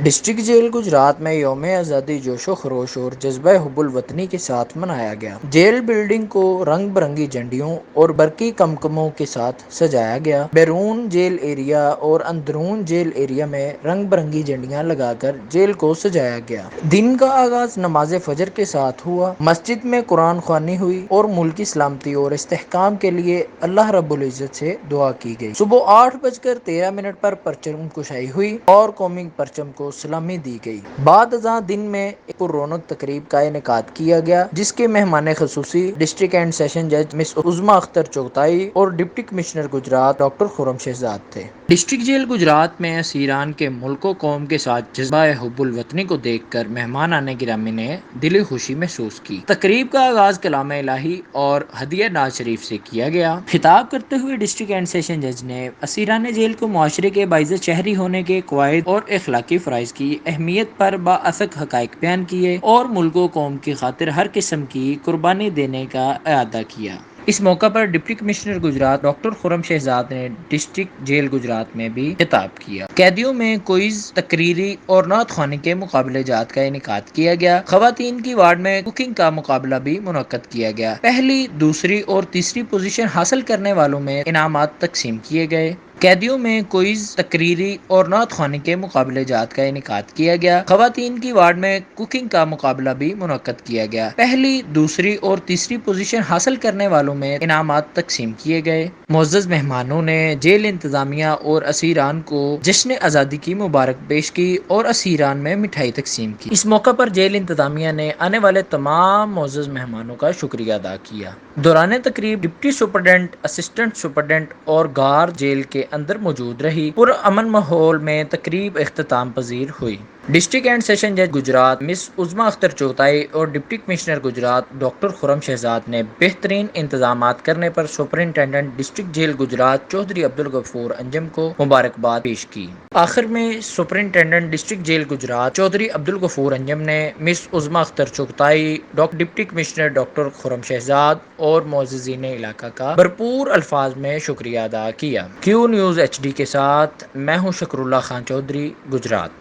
District jail Gujarat میں یوم آزادی جوش و خروش اور جذبہ حب الوطنی کے ساتھ منایا گیا۔ جیل بلڈنگ کو رنگ برنگی جھنڈیوں اور برقی کمکموں کے ساتھ سجایا گیا۔ بیرون جیل ایریا اور اندرون جیل ایریا میں رنگ برنگی جھنڈیاں لگا کر جیل کو سجایا گیا۔ دن کا آغاز نماز فجر کے ساتھ ہوا۔ مسجد میں قرآن خوانی ہوئی اور ملک کی سلامتی اور استحکام کے لیے اللہ رب العزت سے دعا کی گئی۔ صبح 8:13 پر پرچم کشائی ہوئی اور قومی پرچم کو سلامی دی گئی۔ بعد ازاں دن میں ایک پر رونق تقریب کا انعقاد کیا گیا جس کے مہمان خصوصی ڈسٹرکٹ اینڈ سیشن جج مس عظمیٰ اختر چغتائی اور deputy commissioner Gujrat doctor Khurram Shahzad تھے۔ ڈسٹرکٹ جیل گجرات میں اسیران کے ملک و قوم کے ساتھ جذبہ حب الوطنی کو دیکھ کر مہمانان گرامی نے دلی خوشی محسوس کی۔ تقریب کا آغاز کلام الہی اور ہدیہ ناز شریف سے کیا گیا۔ خطاب کرتے ہوئے ڈسٹرکٹ اینڈ سیشن جج نے اسیران جیل کو معاشرے کے باعزت شہری ہونے کے قواعد اور اخلاقی فرائض کی اہمیت پر باسک حقائق بیان کیے اور ملک و قوم کی خاطر ہر قسم کی قربانی دینے کا اعادہ کیا۔ اس موقع پر deputy commissioner Gujrat doctor Khurram Shahzad نے ڈسٹرکٹ جیل گجرات میں بھی خطاب کیا۔ قیدیوں میں کوئز، تقریری اور نعت خوانی کے مقابلے جات کا انعقاد کیا گیا۔ خواتین کی وارڈ میں کوکنگ کا مقابلہ بھی منعقد کیا گیا۔ پہلی، دوسری اور تیسری پوزیشن حاصل کرنے والوں میں انعامات تقسیم کیے گئے۔ قیدیوں میں کوئز، تقریری اور نعت خوانی کے مقابلے جات کا انعقاد کیا گیا۔ خواتین کی وارڈ میں کوکنگ کا مقابلہ بھی منعقد کیا گیا۔ پہلی، دوسری اور تیسری پوزیشن حاصل کرنے والوں میں انعامات تقسیم کیے گئے۔ معزز مہمانوں نے جیل انتظامیہ اور اسیران کو جشن آزادی کی مبارک پیش کی اور اسیران میں مٹھائی تقسیم کی۔ اس موقع پر جیل انتظامیہ نے آنے والے تمام معزز مہمانوں کا شکریہ ادا کیا۔ دوران تقریب ڈپٹی سپرنٹنڈنٹ، اسسٹنٹ سپرنٹنڈنٹ اور گارڈ جیل کے اندر موجود رہی۔ پرامن ماحول میں تقریب اختتام پذیر ہوئی۔ ڈسٹرکٹ اینڈ سیشن جج گجرات مس عظمیٰ اختر چغتائی اور deputy commissioner Gujrat doctor Khurram Shahzad نے بہترین انتظامات کرنے پر superintendent district jail Gujrat Chaudhry Abdul Ghafoor Anjum کو مبارکباد پیش کی۔ آخر میں superintendent district jail Gujrat Chaudhry Abdul Ghafoor Anjum نے miss Uzma Akhtar Chughtai, deputy commissioner doctor Khurram Shahzad اور معززین علاقہ کا بھرپور الفاظ میں شکریہ ادا کیا۔ کیو نیوز HD کے ساتھ میں ہوں شکر اللہ خان چودھری، گجرات۔